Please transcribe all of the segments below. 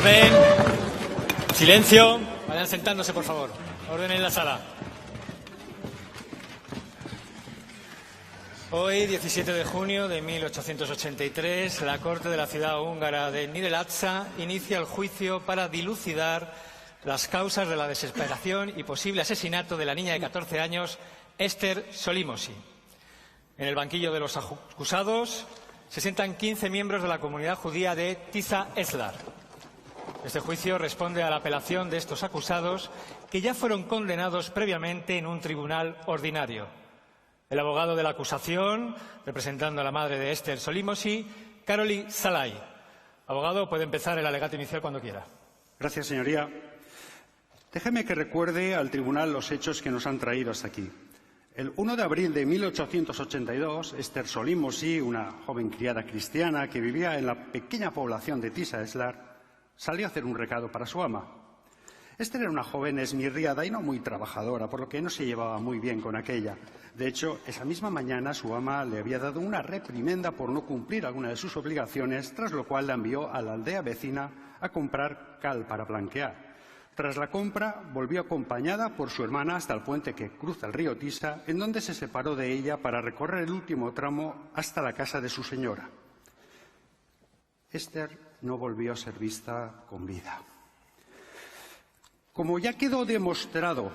Orden. Silencio. Vayan sentándose, por favor. Orden en la sala. Hoy, 17 de junio de 1883, la Corte de la ciudad húngara de Nyíregyháza inicia el juicio para dilucidar las causas de la desesperación y posible asesinato de la niña de 14 años, Eszter Solymosi. En el banquillo de los acusados se sientan 15 miembros de la comunidad judía de Tisza-Eslar. Este juicio responde a la apelación de estos acusados, que ya fueron condenados previamente en un tribunal ordinario. El abogado de la acusación, representando a la madre de Eszter Solymosi, Károly Szalai. Abogado, puede empezar el alegato inicial cuando quiera. Gracias, señoría. Déjeme que recuerde al tribunal los hechos que nos han traído hasta aquí. El 1 de abril de 1882, Eszter Solymosi, una joven criada cristiana que vivía en la pequeña población de Tisza-Eslar, salió a hacer un recado para su ama. Eszter era una joven esmirriada y no muy trabajadora, por lo que no se llevaba muy bien con aquella. De hecho, esa misma mañana su ama le había dado una reprimenda por no cumplir alguna de sus obligaciones, tras lo cual la envió a la aldea vecina a comprar cal para blanquear. Tras la compra, volvió acompañada por su hermana hasta el puente que cruza el río Tisza, en donde se separó de ella para recorrer el último tramo hasta la casa de su señora. Eszter no volvió a ser vista con vida. Como ya quedó demostrado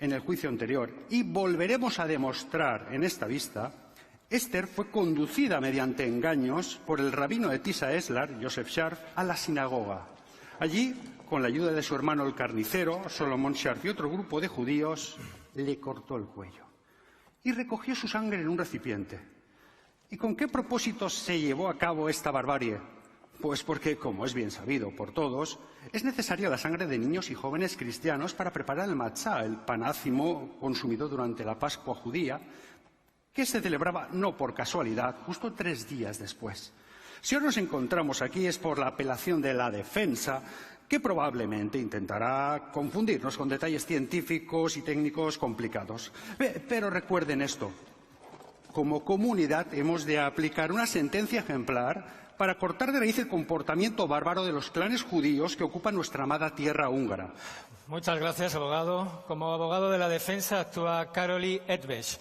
en el juicio anterior y volveremos a demostrar en esta vista, Eszter fue conducida mediante engaños por el rabino de Tisza-Eslar, Joseph Scharf, a la sinagoga. Allí, con la ayuda de su hermano el carnicero, Solomon Scharf, y otro grupo de judíos, le cortó el cuello y recogió su sangre en un recipiente. ¿Y con qué propósito se llevó a cabo esta barbarie? Pues porque, como es bien sabido por todos, es necesaria la sangre de niños y jóvenes cristianos para preparar el matzá, el pan ácimo consumido durante la Pascua judía, que se celebraba no por casualidad, justo 3 días después. Si ahora nos encontramos aquí es por la apelación de la defensa, que probablemente intentará confundirnos con detalles científicos y técnicos complicados. Pero recuerden esto, como comunidad hemos de aplicar una sentencia ejemplar para cortar de raíz el comportamiento bárbaro de los clanes judíos que ocupan nuestra amada tierra húngara. Muchas gracias, abogado. Como abogado de la defensa actúa Károly Edves.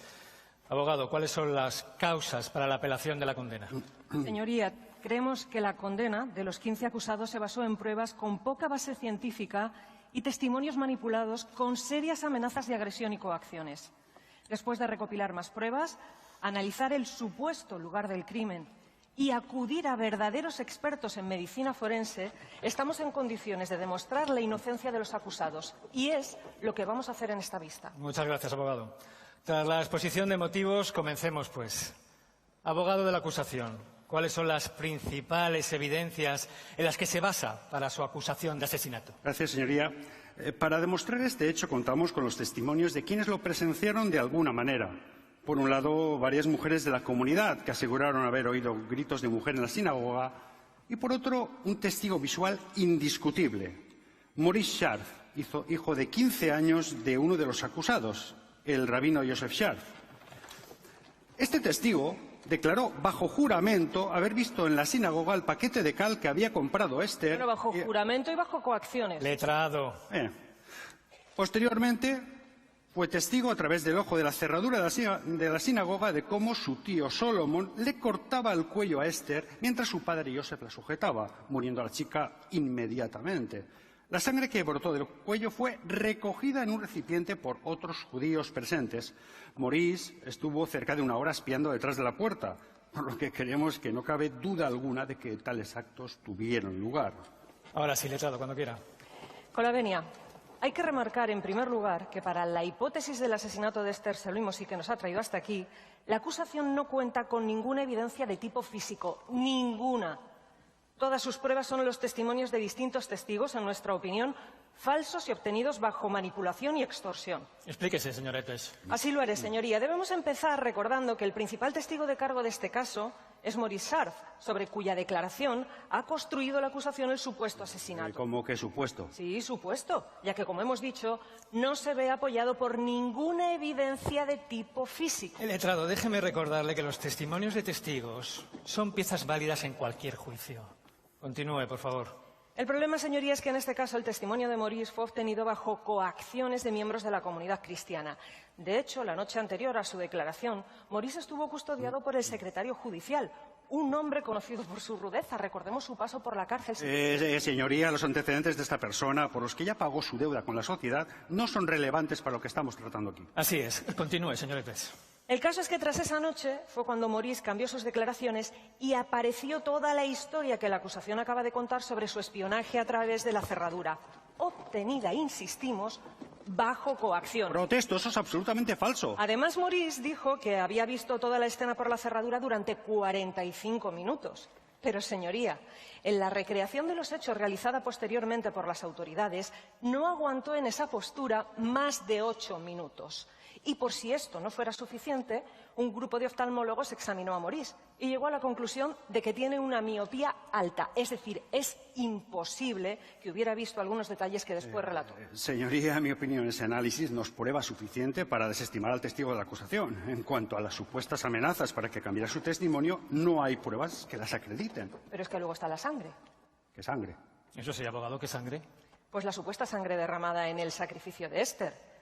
Abogado, ¿cuáles son las causas para la apelación de la condena? Señoría, creemos que la condena de los 15 acusados se basó en pruebas con poca base científica y testimonios manipulados con serias amenazas de agresión y coacciones. Después de recopilar más pruebas, analizar el supuesto lugar del crimen y acudir a verdaderos expertos en medicina forense, estamos en condiciones de demostrar la inocencia de los acusados. Y es lo que vamos a hacer en esta vista. Muchas gracias, abogado. Tras la exposición de motivos, comencemos, pues. Abogado de la acusación, ¿cuáles son las principales evidencias en las que se basa para su acusación de asesinato? Gracias, señoría. Para demostrar este hecho contamos con los testimonios de quienes lo presenciaron de alguna manera. Por un lado, varias mujeres de la comunidad que aseguraron haber oído gritos de mujer en la sinagoga, y por otro, un testigo visual indiscutible, Maurice Scharf, hijo de 15 años de uno de los acusados, el rabino Joseph Scharf. Este testigo declaró bajo juramento haber visto en la sinagoga el paquete de cal que había comprado Eszter. Pero bajo juramento y bajo coacciones. Letrado. Posteriormente, fue testigo a través del ojo de la cerradura de la sinagoga de cómo su tío Solomon le cortaba el cuello a Eszter mientras su padre Joseph la sujetaba, muriendo la chica inmediatamente. La sangre que brotó del cuello fue recogida en un recipiente por otros judíos presentes. Maurice estuvo cerca de 1 hora espiando detrás de la puerta, por lo que creemos que no cabe duda alguna de que tales actos tuvieron lugar. Ahora sí, letrado, cuando quiera. Con la venia. Hay que remarcar, en primer lugar, que para la hipótesis del asesinato de Eszter Solymosi que nos ha traído hasta aquí, la acusación no cuenta con ninguna evidencia de tipo físico, ninguna. Todas sus pruebas son los testimonios de distintos testigos, en nuestra opinión, falsos y obtenidos bajo manipulación y extorsión. Explíquese, señor Edves. Así lo haré, señoría. Debemos empezar recordando que el principal testigo de cargo de este caso es Maurice Scharf, sobre cuya declaración ha construido la acusación el supuesto asesinato. ¿Cómo que supuesto? Sí, supuesto, ya que, como hemos dicho, no se ve apoyado por ninguna evidencia de tipo físico. Letrado, déjeme recordarle que los testimonios de testigos son piezas válidas en cualquier juicio. Continúe, por favor. El problema, señoría, es que en este caso el testimonio de Maurice fue obtenido bajo coacciones de miembros de la comunidad cristiana. De hecho, la noche anterior a su declaración, Maurice estuvo custodiado por el secretario judicial, un hombre conocido por su rudeza. Recordemos su paso por la cárcel. Señoría, los antecedentes de esta persona, por los que ya pagó su deuda con la sociedad, no son relevantes para lo que estamos tratando aquí. Así es. Continúe, señor Epes. El caso es que tras esa noche fue cuando Maurice cambió sus declaraciones y apareció toda la historia que la acusación acaba de contar sobre su espionaje a través de la cerradura, obtenida, insistimos, bajo coacción. Protesto, eso es absolutamente falso. Además, Maurice dijo que había visto toda la escena por la cerradura durante 45 minutos. Pero, señoría, en la recreación de los hechos realizada posteriormente por las autoridades, no aguantó en esa postura más de 8 minutos. Y por si esto no fuera suficiente, un grupo de oftalmólogos examinó a Maurice y llegó a la conclusión de que tiene una miopía alta. Es decir, es imposible que hubiera visto algunos detalles que después relató. Señoría, en mi opinión, ese análisis no es prueba suficiente para desestimar al testigo de la acusación. En cuanto a las supuestas amenazas para que cambiara su testimonio, no hay pruebas que las acrediten. Pero es que luego está la sangre. ¿Qué sangre? Eso sí, abogado, ¿qué sangre? Pues la supuesta sangre derramada en el sacrificio de Esther.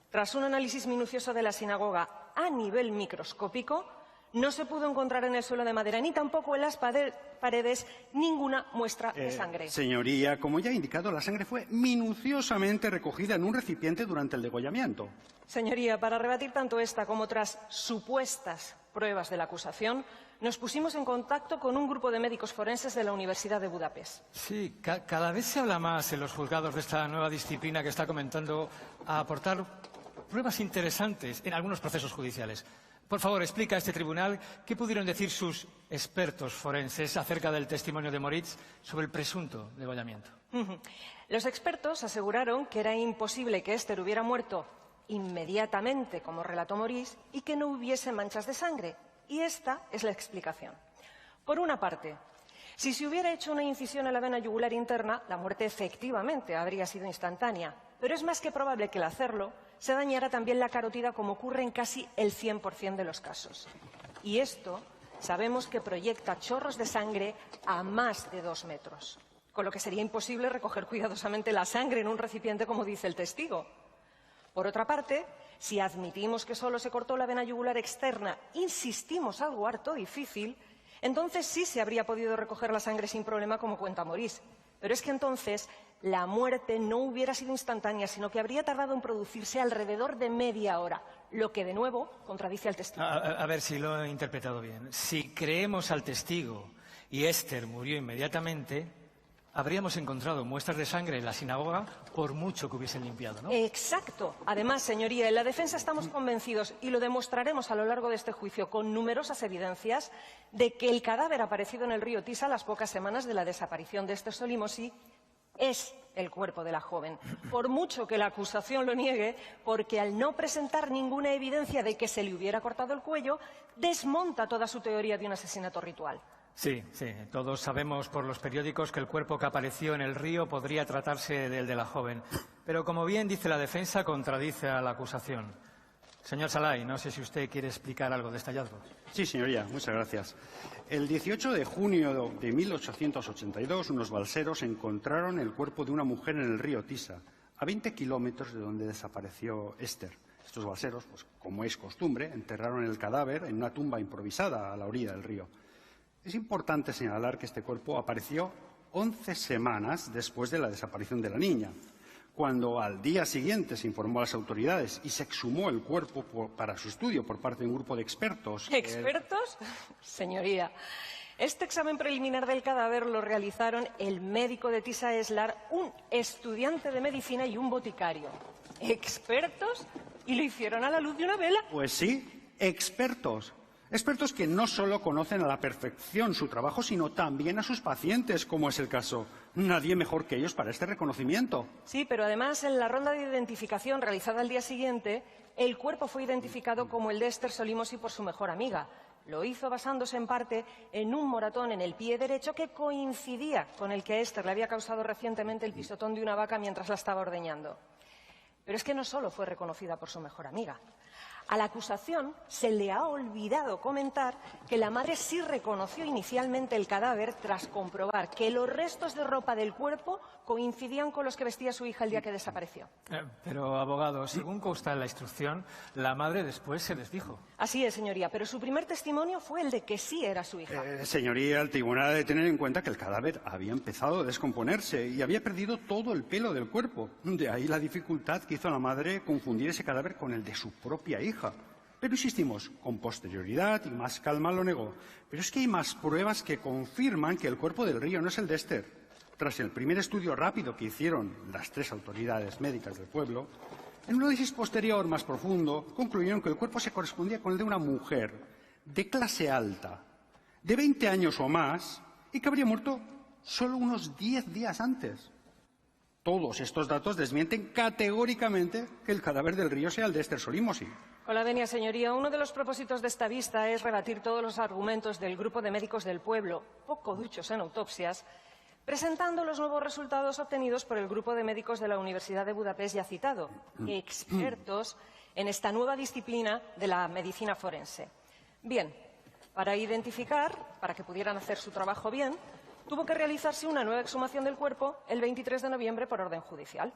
Tras un análisis minucioso de la sinagoga a nivel microscópico, no se pudo encontrar en el suelo de madera ni tampoco en las paredes ninguna muestra de sangre. Señoría, como ya he indicado, la sangre fue minuciosamente recogida en un recipiente durante el degollamiento. Señoría, para rebatir tanto esta como otras supuestas pruebas de la acusación, nos pusimos en contacto con un grupo de médicos forenses de la Universidad de Budapest. Sí, cada vez se habla más en los juzgados de esta nueva disciplina que está comenzando a aportar pruebas interesantes en algunos procesos judiciales. Por favor, explica a este tribunal qué pudieron decir sus expertos forenses acerca del testimonio de Moritz sobre el presunto degollamiento. Los expertos aseguraron que era imposible que Esther hubiera muerto inmediatamente, como relató Maurice, y que no hubiese manchas de sangre. Y esta es la explicación. Por una parte, si se hubiera hecho una incisión en la vena yugular interna, la muerte efectivamente habría sido instantánea. Pero es más que probable que al hacerlo se dañara también la carótida, como ocurre en casi el 100% de los casos. Y esto sabemos que proyecta chorros de sangre a más de 2 metros, con lo que sería imposible recoger cuidadosamente la sangre en un recipiente, como dice el testigo. Por otra parte, si admitimos que solo se cortó la vena yugular externa, insistimos, algo harto difícil, entonces sí se habría podido recoger la sangre sin problema, como cuenta Maurice. Pero es que entonces la muerte no hubiera sido instantánea, sino que habría tardado en producirse alrededor de media hora, lo que de nuevo contradice al testigo. A ver si lo he interpretado bien. Si creemos al testigo y Esther murió inmediatamente, habríamos encontrado muestras de sangre en la sinagoga por mucho que hubiesen limpiado, ¿no? Exacto. Además, señoría, en la defensa estamos convencidos, y lo demostraremos a lo largo de este juicio con numerosas evidencias, de que el cadáver aparecido en el río Tisa a las pocas semanas de la desaparición de Esther Solimossi es el cuerpo de la joven. Por mucho que la acusación lo niegue, porque al no presentar ninguna evidencia de que se le hubiera cortado el cuello, desmonta toda su teoría de un asesinato ritual. Sí, todos sabemos por los periódicos que el cuerpo que apareció en el río podría tratarse del de la joven. Pero, como bien dice la defensa, contradice a la acusación. Señor Salai, no sé si usted quiere explicar algo de este hallazgo. Sí, señoría, muchas gracias. El 18 de junio de 1882, unos balseros encontraron el cuerpo de una mujer en el río Tisa, a 20 kilómetros de donde desapareció Esther. Estos balseros, pues, como es costumbre, enterraron el cadáver en una tumba improvisada a la orilla del río. Es importante señalar que este cuerpo apareció 11 semanas después de la desaparición de la niña. Cuando al día siguiente se informó a las autoridades y se exhumó el cuerpo para su estudio por parte de un grupo de expertos. ¿Expertos? Señoría, este examen preliminar del cadáver lo realizaron el médico de Tisa Eslar, un estudiante de medicina y un boticario. ¿Expertos? ¿Y lo hicieron a la luz de una vela? Pues sí, expertos. Expertos que no solo conocen a la perfección su trabajo, sino también a sus pacientes, como es el caso. Nadie mejor que ellos para este reconocimiento. Sí, pero además en la ronda de identificación realizada al día siguiente, el cuerpo fue identificado como el de Esther Solimossi por su mejor amiga. Lo hizo basándose en parte en un moratón en el pie derecho que coincidía con el que a Esther le había causado recientemente el pisotón de una vaca mientras la estaba ordeñando. Pero es que no solo fue reconocida por su mejor amiga. A la acusación se le ha olvidado comentar que la madre sí reconoció inicialmente el cadáver tras comprobar que los restos de ropa del cuerpo coincidían con los que vestía su hija el día que desapareció. Pero, abogado, según consta en la instrucción, la madre después se desdijo. Así es, señoría, pero su primer testimonio fue el de que sí era su hija. Señoría, el tribunal ha de tener en cuenta que el cadáver había empezado a descomponerse y había perdido todo el pelo del cuerpo. De ahí la dificultad que hizo la madre confundir ese cadáver con el de su propia hija. Pero insistimos, con posterioridad y más calma lo negó. Pero es que hay más pruebas que confirman que el cuerpo del Río no es el de Esther. Tras el primer estudio rápido que hicieron las 3 autoridades médicas del pueblo, en un análisis posterior más profundo concluyeron que el cuerpo se correspondía con el de una mujer de clase alta, de 20 años o más, y que habría muerto solo unos 10 días antes. Todos estos datos desmienten categóricamente que el cadáver del Río sea el de Esther Solimosi. Con la venia, señoría, uno de los propósitos de esta vista es rebatir todos los argumentos del grupo de médicos del pueblo, poco duchos en autopsias, presentando los nuevos resultados obtenidos por el grupo de médicos de la Universidad de Budapest ya citado, expertos en esta nueva disciplina de la medicina forense. Bien, para identificar, para que pudieran hacer su trabajo bien, tuvo que realizarse una nueva exhumación del cuerpo el 23 de noviembre por orden judicial.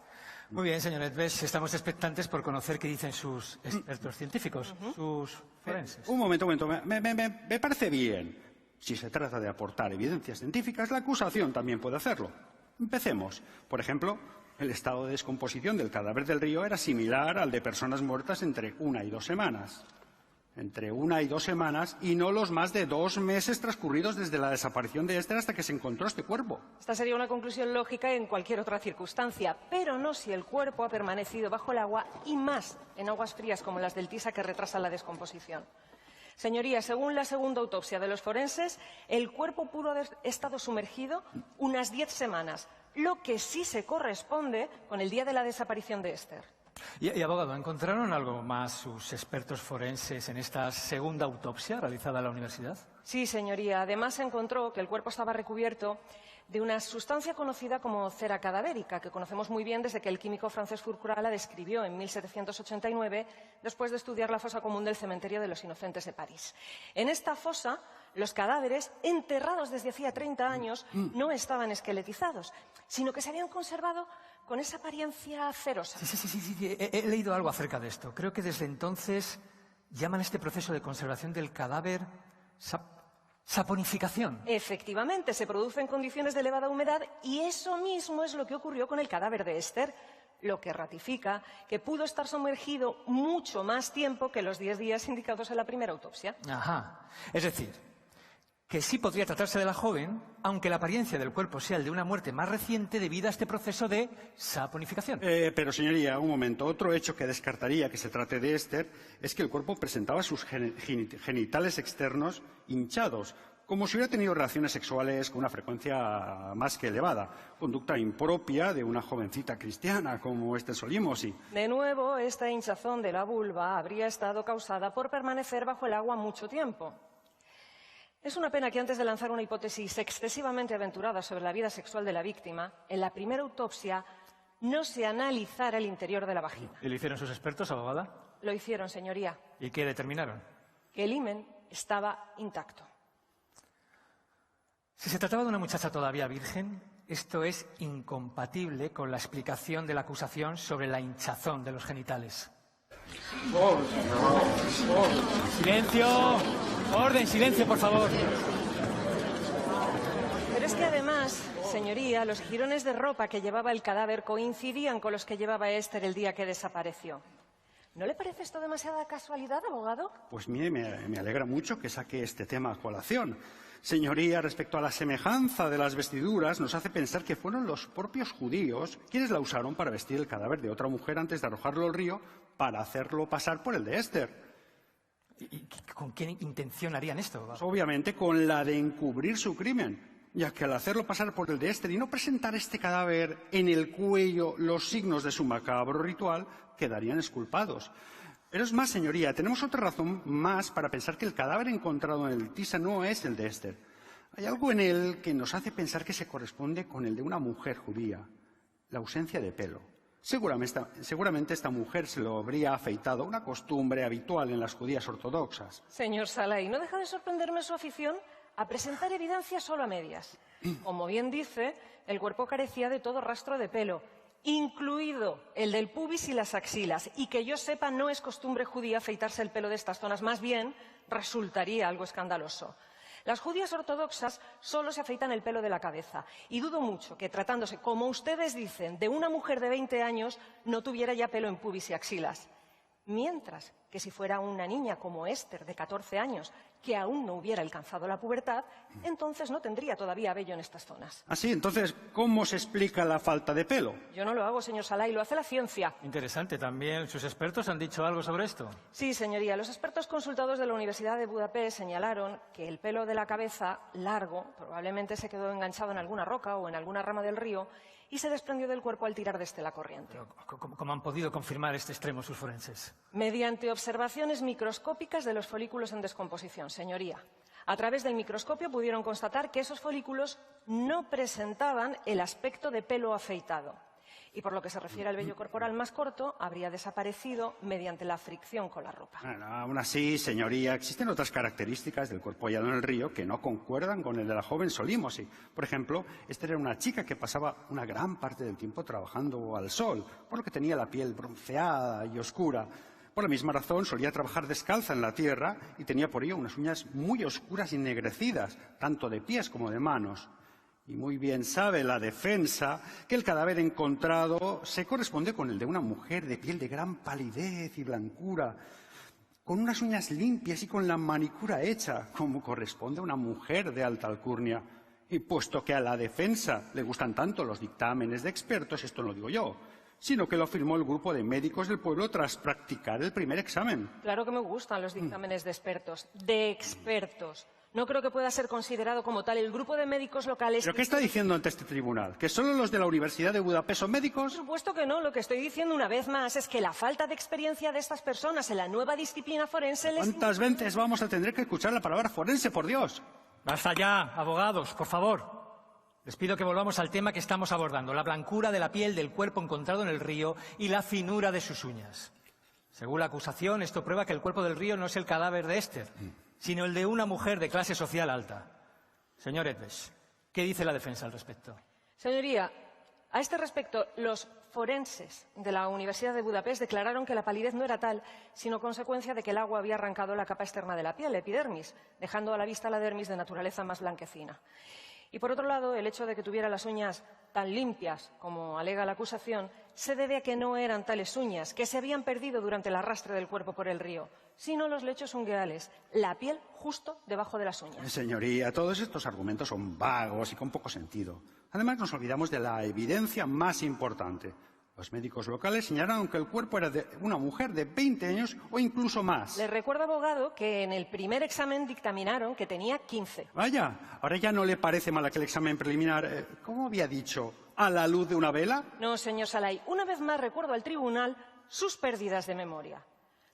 Muy bien, señor Edves, estamos expectantes por conocer qué dicen sus expertos científicos, sus forenses. Un momento. Me parece bien. Si se trata de aportar evidencias científicas, la acusación también puede hacerlo. Empecemos. Por ejemplo, el estado de descomposición del cadáver del Río era similar al de personas muertas entre 1 y 2 semanas. Entre 1 y 2 semanas y no los más de 2 meses transcurridos desde la desaparición de Esther hasta que se encontró este cuerpo. Esta sería una conclusión lógica en cualquier otra circunstancia, pero no si el cuerpo ha permanecido bajo el agua y más en aguas frías como las del Tisa que retrasan la descomposición. Señoría, según la segunda autopsia de los forenses, el cuerpo pudo haber estado sumergido unas 10 semanas, lo que sí se corresponde con el día de la desaparición de Esther. Y abogado, ¿encontraron algo más sus expertos forenses en esta segunda autopsia realizada en la universidad? Sí, señoría. Además, se encontró que el cuerpo estaba recubierto de una sustancia conocida como cera cadavérica, que conocemos muy bien desde que el químico francés Fourcroy la describió en 1789, después de estudiar la fosa común del cementerio de los Inocentes de París. En esta fosa, los cadáveres, enterrados desde hacía 30 años, no estaban esqueletizados, sino que se habían conservado con esa apariencia cerosa. Sí. He leído algo acerca de esto. Creo que desde entonces llaman este proceso de conservación del cadáver saponificación. Efectivamente, se produce en condiciones de elevada humedad y eso mismo es lo que ocurrió con el cadáver de Esther, lo que ratifica que pudo estar sumergido mucho más tiempo que los 10 días indicados en la primera autopsia. Ajá. Es decir, que sí podría tratarse de la joven, aunque la apariencia del cuerpo sea el de una muerte más reciente debido a este proceso de saponificación. Pero, señoría, un momento. Otro hecho que descartaría que se trate de Esther es que el cuerpo presentaba sus genitales externos hinchados, como si hubiera tenido relaciones sexuales con una frecuencia más que elevada, conducta impropia de una jovencita cristiana como Esther Solimosi. De nuevo, esta hinchazón de la vulva habría estado causada por permanecer bajo el agua mucho tiempo. Es una pena que antes de lanzar una hipótesis excesivamente aventurada sobre la vida sexual de la víctima, en la primera autopsia no se analizara el interior de la vagina. ¿Y lo hicieron sus expertos, abogada? Lo hicieron, señoría. ¿Y qué determinaron? Que el himen estaba intacto. Si se trataba de una muchacha todavía virgen, esto es incompatible con la explicación de la acusación sobre la hinchazón de los genitales. ¡Silencio! ¡Orden! ¡Silencio, por favor! Pero es que además, señoría, los jirones de ropa que llevaba el cadáver coincidían con los que llevaba Esther el día que desapareció. ¿No le parece esto demasiada casualidad, abogado? Pues mire, me alegra mucho que saque este tema a colación. Señoría, respecto a la semejanza de las vestiduras, nos hace pensar que fueron los propios judíos quienes la usaron para vestir el cadáver de otra mujer antes de arrojarlo al río para hacerlo pasar por el de Esther. ¿Y con qué intención harían esto? Pues obviamente con la de encubrir su crimen, ya que al hacerlo pasar por el de Esther y no presentar este cadáver en el cuello los signos de su macabro ritual, quedarían exculpados. Pero es más, señoría, tenemos otra razón más para pensar que el cadáver encontrado en el Tisa no es el de Esther. Hay algo en él que nos hace pensar que se corresponde con el de una mujer judía, la ausencia de pelo. Seguramente esta mujer se lo habría afeitado, una costumbre habitual en las judías ortodoxas. Señor Salai, no deja de sorprenderme su afición a presentar evidencia solo a medias. Como bien dice, el cuerpo carecía de todo rastro de pelo, incluido el del pubis y las axilas, y que yo sepa no es costumbre judía afeitarse el pelo de estas zonas, más bien resultaría algo escandaloso. Las judías ortodoxas solo se afeitan el pelo de la cabeza, y dudo mucho que tratándose, como ustedes dicen, de una mujer de 20 años, no tuviera ya pelo en pubis y axilas. Mientras que si fuera una niña como Esther, de 14 años, que aún no hubiera alcanzado la pubertad, entonces no tendría todavía vello en estas zonas. Así, entonces, ¿cómo se explica la falta de pelo? Yo no lo hago, señor Salai, lo hace la ciencia. Interesante también. ¿Sus expertos han dicho algo sobre esto? Sí, señoría. Los expertos consultados de la Universidad de Budapest señalaron que el pelo de la cabeza, largo, probablemente se quedó enganchado en alguna roca o en alguna rama del río y se desprendió del cuerpo al tirar desde la corriente. ¿Cómo han podido confirmar este extremo sus forenses? Mediante observaciones microscópicas de los folículos en descomposición, señoría. A través del microscopio pudieron constatar que esos folículos no presentaban el aspecto de pelo afeitado. Y por lo que se refiere al vello corporal más corto, habría desaparecido mediante la fricción con la ropa. Bueno, aún así, señoría, existen otras características del cuerpo hallado en el río que no concuerdan con el de la joven Solimosi. Por ejemplo, esta era una chica que pasaba una gran parte del tiempo trabajando al sol, por lo que tenía la piel bronceada y oscura. Por la misma razón, solía trabajar descalza en la tierra y tenía por ello unas uñas muy oscuras y ennegrecidas, tanto de pies como de manos. Y muy bien sabe la defensa que el cadáver encontrado se corresponde con el de una mujer de piel de gran palidez y blancura, con unas uñas limpias y con la manicura hecha, como corresponde a una mujer de alta alcurnia. Y puesto que a la defensa le gustan tanto los dictámenes de expertos, esto no lo digo yo, sino que lo afirmó el grupo de médicos del pueblo tras practicar el primer examen. Claro que me gustan los dictámenes de expertos. De expertos. No creo que pueda ser considerado como tal el grupo de médicos locales. ¿Pero qué está diciendo ante este tribunal? ¿Que solo los de la Universidad de Budapest son médicos? Por supuesto que no. Lo que estoy diciendo una vez más es que la falta de experiencia de estas personas en la nueva disciplina forense les... ¿Cuántas veces vamos a tener que escuchar la palabra forense, por Dios? Basta ya, abogados, por favor. Les pido que volvamos al tema que estamos abordando, la blancura de la piel del cuerpo encontrado en el río y la finura de sus uñas. Según la acusación, esto prueba que el cuerpo del río no es el cadáver de Esther, sino el de una mujer de clase social alta. Señor Edves, ¿qué dice la defensa al respecto? Señoría, a este respecto, los forenses de la Universidad de Budapest declararon que la palidez no era tal, sino consecuencia de que el agua había arrancado la capa externa de la piel, la epidermis, dejando a la vista la dermis de naturaleza más blanquecina. Y por otro lado, el hecho de que tuviera las uñas tan limpias como alega la acusación se debe a que no eran tales uñas, que se habían perdido durante el arrastre del cuerpo por el río, sino los lechos ungueales, la piel justo debajo de las uñas. Señoría, todos estos argumentos son vagos y con poco sentido. Además, nos olvidamos de la evidencia más importante. Los médicos locales señalaron que el cuerpo era de una mujer de 20 años o incluso más. Le recuerdo, abogado, que en el primer examen dictaminaron que tenía 15. Vaya, ahora ya no le parece mal aquel examen preliminar. ¿Cómo había dicho? ¿A la luz de una vela? No, señor Salai. Una vez más recuerdo al tribunal sus pérdidas de memoria.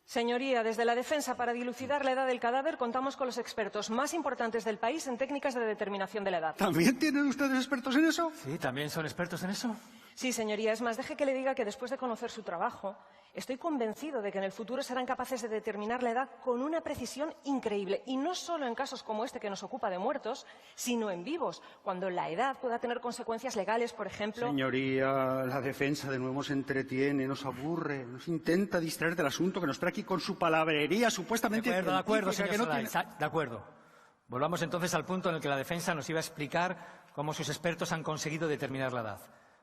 Señoría, desde la defensa, para dilucidar la edad del cadáver, contamos con los expertos más importantes del país en técnicas de determinación de la edad. ¿También tienen ustedes expertos en eso? Sí, ¿también son expertos en eso? Sí, señoría. Es más, deje que le diga que después de conocer su trabajo, estoy convencido de que en el futuro serán capaces de determinar la edad con una precisión increíble. Y no solo en casos como este que nos ocupa de muertos, sino en vivos, cuando la edad pueda tener consecuencias legales, por ejemplo... Señoría, la defensa de nuevo se entretiene, nos aburre, nos intenta distraer del asunto que nos trae aquí con su palabrería supuestamente... De acuerdo, científica, señor que no Salai, de acuerdo. Volvamos entonces al punto en el que la defensa nos iba a explicar cómo sus expertos han conseguido determinar la edad.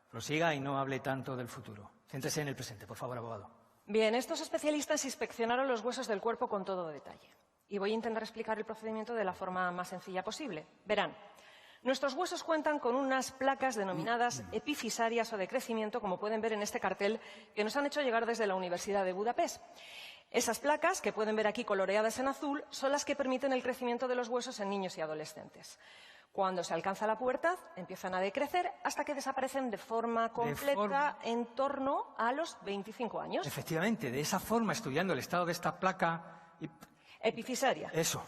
Prosiga y no hable tanto del futuro. Céntrese en el presente, por favor, abogado. Bien, estos especialistas inspeccionaron los huesos del cuerpo con todo detalle. Y voy a intentar explicar el procedimiento de la forma más sencilla posible. Verán, nuestros huesos cuentan con unas placas denominadas epifisarias o de crecimiento, como pueden ver en este cartel que nos han hecho llegar desde la Universidad de Budapest. Esas placas, que pueden ver aquí coloreadas en azul, son las que permiten el crecimiento de los huesos en niños y adolescentes. Cuando se alcanza la pubertad, empiezan a decrecer hasta que desaparecen de forma completa en torno a los 25 años. Efectivamente, de esa forma, estudiando el estado de esta placa... Epifisaria. Eso.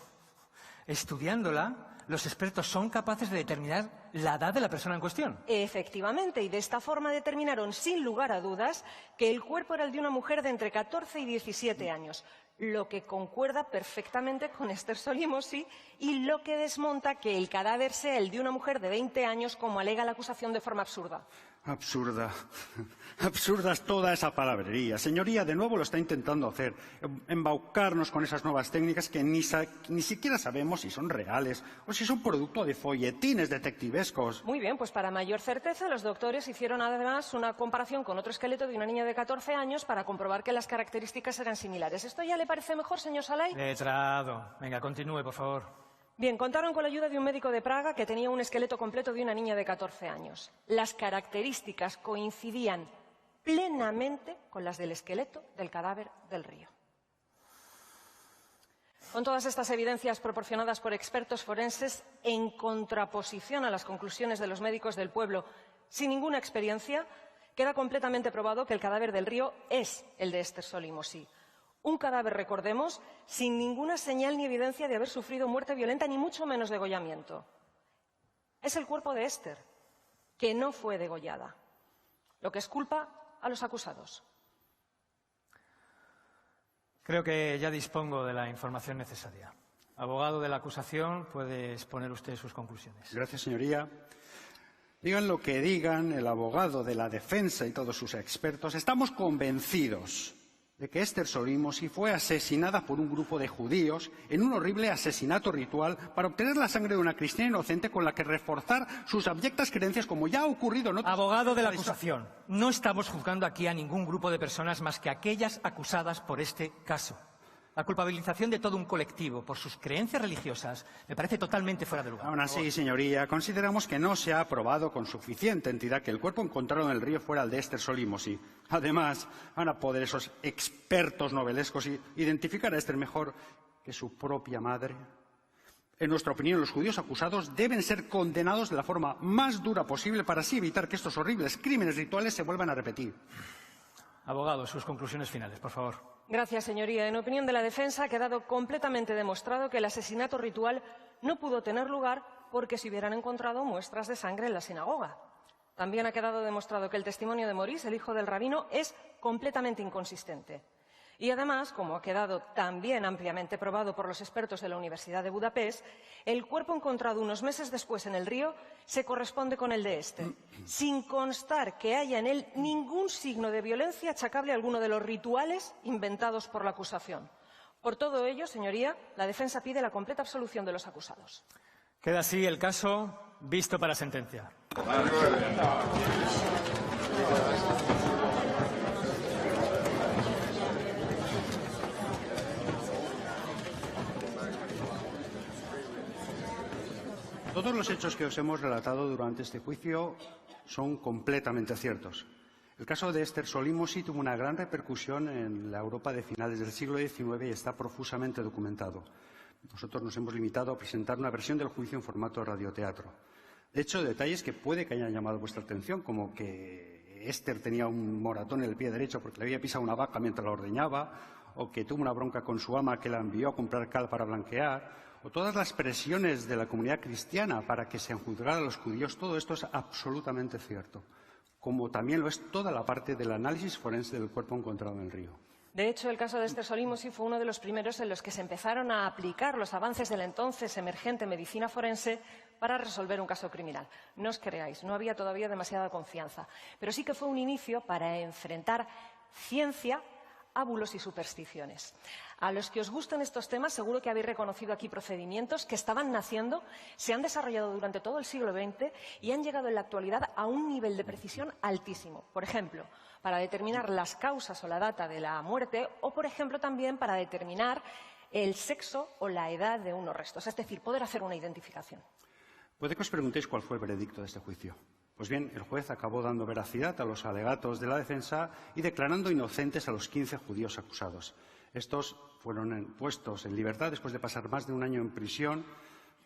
Estudiándola, los expertos son capaces de determinar la edad de la persona en cuestión. Efectivamente, y de esta forma determinaron sin lugar a dudas que el cuerpo era el de una mujer de entre 14 y 17 años, lo que concuerda perfectamente con Esther Solimosi y lo que desmonta que el cadáver sea el de una mujer de 20 años, como alega la acusación de forma absurda. Absurda. Absurda es toda esa palabrería. Señoría, de nuevo lo está intentando hacer. Embaucarnos con esas nuevas técnicas que ni siquiera sabemos si son reales o si son producto de folletines detectivescos. Muy bien, pues para mayor certeza, los doctores hicieron además una comparación con otro esqueleto de una niña de 14 años para comprobar que las características eran similares. ¿Esto ya le parece mejor, señor Salai? Letrado. Venga, continúe, por favor. Bien, contaron con la ayuda de un médico de Praga que tenía un esqueleto completo de una niña de 14 años. Las características coincidían plenamente con las del esqueleto del cadáver del río. Con todas estas evidencias proporcionadas por expertos forenses, en contraposición a las conclusiones de los médicos del pueblo sin ninguna experiencia, queda completamente probado que el cadáver del río es el de Esther Solimosi. Un cadáver, recordemos, sin ninguna señal ni evidencia de haber sufrido muerte violenta, ni mucho menos degollamiento. Es el cuerpo de Esther, que no fue degollada, lo que es culpa a los acusados. Creo que ya dispongo de la información necesaria. Abogado de la acusación, puede exponer usted sus conclusiones. Gracias, señoría. Digan lo que digan el abogado de la defensa y todos sus expertos, estamos convencidos de que Esther Solimosi fue asesinada por un grupo de judíos en un horrible asesinato ritual para obtener la sangre de una cristiana inocente con la que reforzar sus abyectas creencias, como ya ha ocurrido en otros... Abogado de la acusación, no estamos juzgando aquí a ningún grupo de personas más que aquellas acusadas por este caso. La culpabilización de todo un colectivo por sus creencias religiosas me parece totalmente fuera de lugar. Aún así, señoría, consideramos que no se ha probado con suficiente entidad que el cuerpo encontrado en el río fuera el de Esther Solimosi. Además, van a poder esos expertos novelescos identificar a Esther mejor que su propia madre. En nuestra opinión, los judíos acusados deben ser condenados de la forma más dura posible para así evitar que estos horribles crímenes rituales se vuelvan a repetir. Abogado, sus conclusiones finales, por favor. Gracias, señoría. En opinión de la defensa, ha quedado completamente demostrado que el asesinato ritual no pudo tener lugar porque se hubieran encontrado muestras de sangre en la sinagoga. También ha quedado demostrado que el testimonio de Maurice, el hijo del rabino, es completamente inconsistente. Y además, como ha quedado también ampliamente probado por los expertos de la Universidad de Budapest, el cuerpo encontrado unos meses después en el río se corresponde con el de Esther, sin constar que haya en él ningún signo de violencia achacable a alguno de los rituales inventados por la acusación. Por todo ello, señoría, la defensa pide la completa absolución de los acusados. Queda así el caso visto para sentencia. Todos los hechos que os hemos relatado durante este juicio son completamente ciertos. El caso de Esther Solimosi tuvo una gran repercusión en la Europa de finales del siglo XIX y está profusamente documentado. Nosotros nos hemos limitado a presentar una versión del juicio en formato radioteatro. De hecho, detalles que puede que hayan llamado vuestra atención, como que Esther tenía un moratón en el pie derecho porque le había pisado una vaca mientras la ordeñaba, o que tuvo una bronca con su ama que la envió a comprar cal para blanquear, o todas las presiones de la comunidad cristiana para que se enjuzgara a los judíos. Todo esto es absolutamente cierto, como también lo es toda la parte del análisis forense del cuerpo encontrado en el río. De hecho, el caso de Esther Solimosi fue uno de los primeros en los que se empezaron a aplicar los avances de la entonces emergente medicina forense para resolver un caso criminal. No os creáis, no había todavía demasiada confianza, pero sí que fue un inicio para enfrentar ciencia a bulos y supersticiones. A los que os gustan estos temas, seguro que habéis reconocido aquí procedimientos que estaban naciendo, se han desarrollado durante todo el siglo XX y han llegado en la actualidad a un nivel de precisión altísimo. Por ejemplo, para determinar las causas o la data de la muerte, o por ejemplo también para determinar el sexo o la edad de unos restos, es decir, poder hacer una identificación. Puede que os preguntéis cuál fue el veredicto de este juicio. Pues bien, el juez acabó dando veracidad a los alegatos de la defensa y declarando inocentes a los 15 judíos acusados. Estos fueron puestos en libertad después de pasar más de un año en prisión,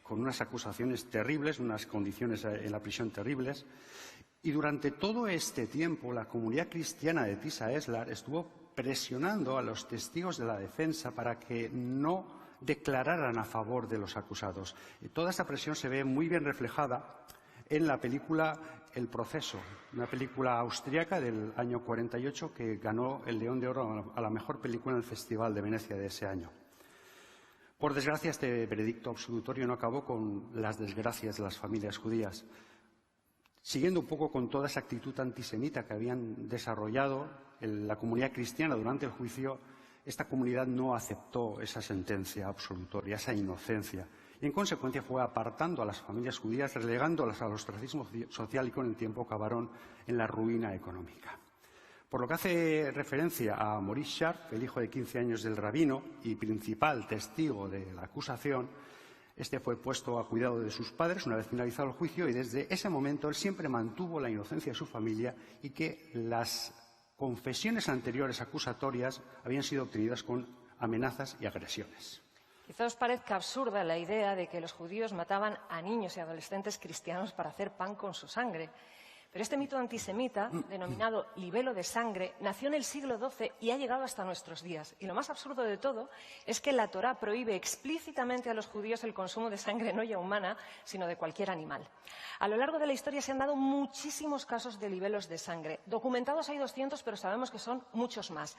con unas acusaciones terribles, unas condiciones en la prisión terribles. Y durante todo este tiempo, la comunidad cristiana de Tisa Eslar estuvo presionando a los testigos de la defensa para que no declararan a favor de los acusados. Y toda esta presión se ve muy bien reflejada en la película El proceso, una película austríaca del año 48 que ganó el León de Oro a la mejor película en el Festival de Venecia de ese año. Por desgracia, este veredicto absolutorio no acabó con las desgracias de las familias judías. Siguiendo un poco con toda esa actitud antisemita que habían desarrollado en la comunidad cristiana durante el juicio, esta comunidad no aceptó esa sentencia absolutoria, esa inocencia, y en consecuencia fue apartando a las familias judías, relegándolas al ostracismo social y con el tiempo acabaron en la ruina económica. Por lo que hace referencia a Maurice Sharp, el hijo de 15 años del rabino y principal testigo de la acusación, este fue puesto a cuidado de sus padres una vez finalizado el juicio y desde ese momento él siempre mantuvo la inocencia de su familia y que las confesiones anteriores acusatorias habían sido obtenidas con amenazas y agresiones. Quizá os parezca absurda la idea de que los judíos mataban a niños y adolescentes cristianos para hacer pan con su sangre. Pero este mito antisemita, denominado libelo de sangre, nació en el siglo XII y ha llegado hasta nuestros días. Y lo más absurdo de todo es que la Torá prohíbe explícitamente a los judíos el consumo de sangre no ya humana, sino de cualquier animal. A lo largo de la historia se han dado muchísimos casos de libelos de sangre. Documentados hay 200, pero sabemos que son muchos más.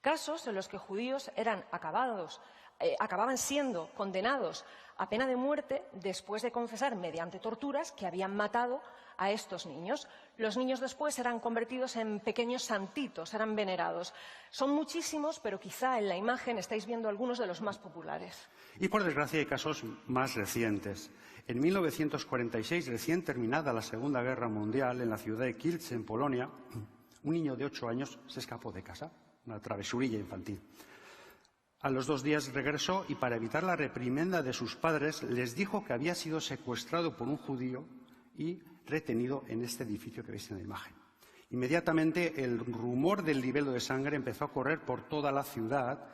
Casos en los que judíos acababan siendo condenados a pena de muerte después de confesar mediante torturas que habían matado a estos niños. Los niños después eran convertidos en pequeños santitos, eran venerados. Son muchísimos, pero quizá en la imagen estáis viendo algunos de los más populares. Y por desgracia hay casos más recientes. En 1946, recién terminada la Segunda Guerra Mundial, en la ciudad de Kielce, en Polonia, un niño de 8 años se escapó de casa, una travesurilla infantil. A los 2 días regresó y para evitar la reprimenda de sus padres les dijo que había sido secuestrado por un judío y retenido en este edificio que veis en la imagen. Inmediatamente el rumor del libelo de sangre empezó a correr por toda la ciudad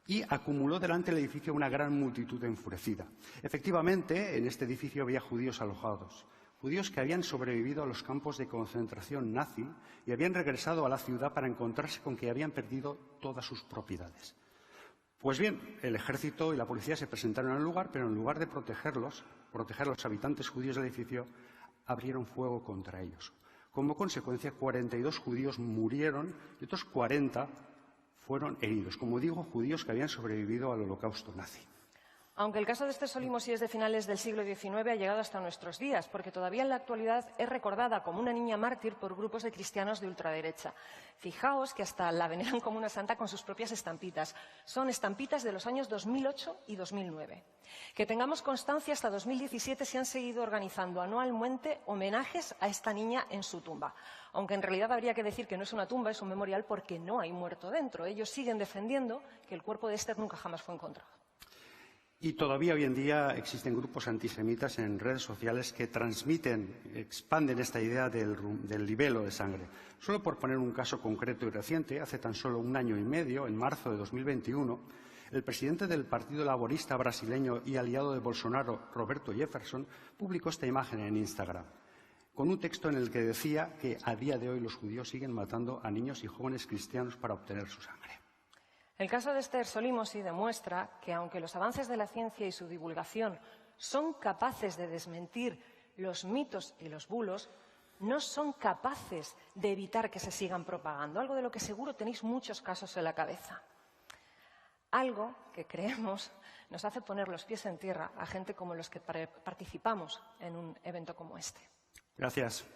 y acumuló delante del edificio una gran multitud enfurecida. Efectivamente, en este edificio había judíos alojados, judíos que habían sobrevivido a los campos de concentración nazi y habían regresado a la ciudad para encontrarse con que habían perdido todas sus propiedades. Pues bien, el ejército y la policía se presentaron al lugar, pero en lugar de proteger a los habitantes judíos del edificio, abrieron fuego contra ellos. Como consecuencia, 42 judíos murieron y otros 40 fueron heridos. Como digo, judíos que habían sobrevivido al holocausto nazi. Aunque el caso de Esther Solimosi es de finales del siglo XIX, ha llegado hasta nuestros días, porque todavía en la actualidad es recordada como una niña mártir por grupos de cristianos de ultraderecha. Fijaos que hasta la veneran como una santa con sus propias estampitas. Son estampitas de los años 2008 y 2009. Que tengamos constancia, hasta 2017 se han seguido organizando anualmente homenajes a esta niña en su tumba. Aunque en realidad habría que decir que no es una tumba, es un memorial porque no hay muerto dentro. Ellos siguen defendiendo que el cuerpo de Esther nunca jamás fue encontrado. Y todavía hoy en día existen grupos antisemitas en redes sociales que expanden esta idea del libelo de sangre. Solo por poner un caso concreto y reciente, hace tan solo 1 año y medio, en marzo de 2021, el presidente del Partido Laborista brasileño y aliado de Bolsonaro, Roberto Jefferson, publicó esta imagen en Instagram, con un texto en el que decía que a día de hoy los judíos siguen matando a niños y jóvenes cristianos para obtener su sangre. El caso de Esther Solimosi demuestra que, aunque los avances de la ciencia y su divulgación son capaces de desmentir los mitos y los bulos, no son capaces de evitar que se sigan propagando, algo de lo que seguro tenéis muchos casos en la cabeza. Algo que creemos nos hace poner los pies en tierra a gente como los que participamos en un evento como este. Gracias.